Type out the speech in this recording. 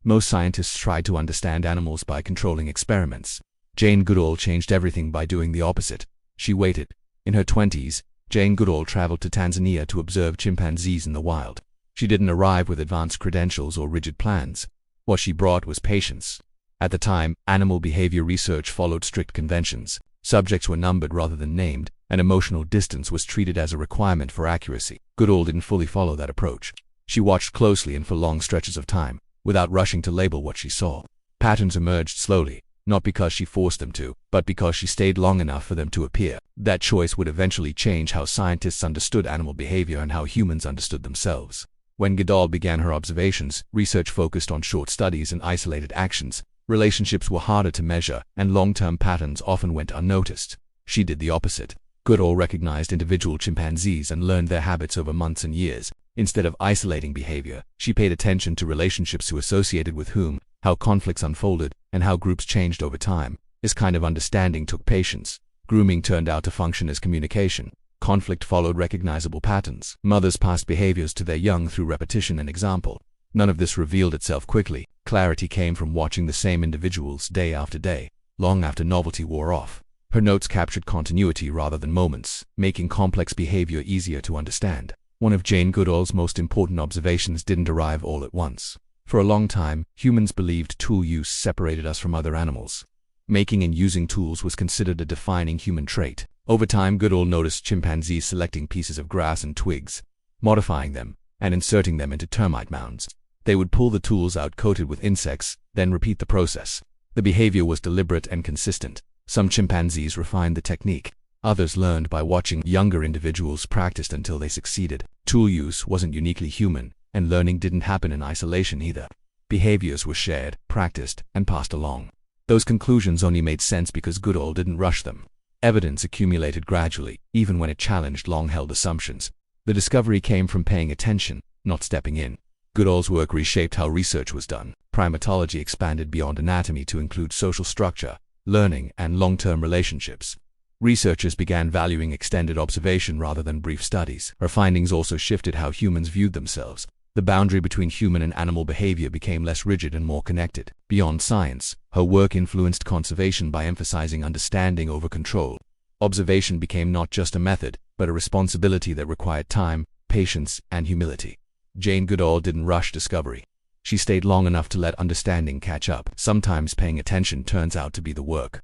Most scientists tried to understand animals by controlling experiments. Jane Goodall changed everything by doing the opposite. She waited. In her 20s, Jane Goodall traveled to Tanzania to observe chimpanzees in the wild. She didn't arrive with advanced credentials or rigid plans. What she brought was patience. At the time, animal behavior research followed strict conventions. Subjects were numbered rather than named, and emotional distance was treated as a requirement for accuracy. Goodall didn't fully follow that approach. She watched closely and for long stretches of time, without rushing to label what she saw. Patterns emerged slowly, not because she forced them to, but because she stayed long enough for them to appear. That choice would eventually change how scientists understood animal behavior and how humans understood themselves. When Goodall began her observations, research focused on short studies and isolated actions. Relationships were harder to measure, and long-term patterns often went unnoticed. She did the opposite. Goodall recognized individual chimpanzees and learned their habits over months and years. Instead of isolating behavior, she paid attention to relationships who associated with whom, how conflicts unfolded, and how groups changed over time. This kind of understanding took patience. Grooming turned out to function as communication. Conflict followed recognizable patterns. Mothers passed behaviors to their young through repetition and example. None of this revealed itself quickly. Clarity came from watching the same individuals day after day, long after novelty wore off. Her notes captured continuity rather than moments, making complex behavior easier to understand. One of Jane Goodall's most important observations didn't arrive all at once. For a long time, humans believed tool use separated us from other animals. Making and using tools was considered a defining human trait. Over time, Goodall noticed chimpanzees selecting pieces of grass and twigs, modifying them, and inserting them into termite mounds. They would pull the tools out coated with insects, then repeat the process. The behavior was deliberate and consistent. Some chimpanzees refined the technique. Others learned by watching younger individuals practiced until they succeeded. Tool use wasn't uniquely human, and learning didn't happen in isolation either. Behaviors were shared, practiced, and passed along. Those conclusions only made sense because Goodall didn't rush them. Evidence accumulated gradually, even when it challenged long-held assumptions. The discovery came from paying attention, not stepping in. Goodall's work reshaped how research was done. Primatology expanded beyond anatomy to include social structure, learning, and long-term relationships. Researchers began valuing extended observation rather than brief studies. Her findings also shifted how humans viewed themselves. The boundary between human and animal behavior became less rigid and more connected. Beyond science, her work influenced conservation by emphasizing understanding over control. Observation became not just a method, but a responsibility that required time, patience, and humility. Jane Goodall didn't rush discovery. She stayed long enough to let understanding catch up. Sometimes paying attention turns out to be the work.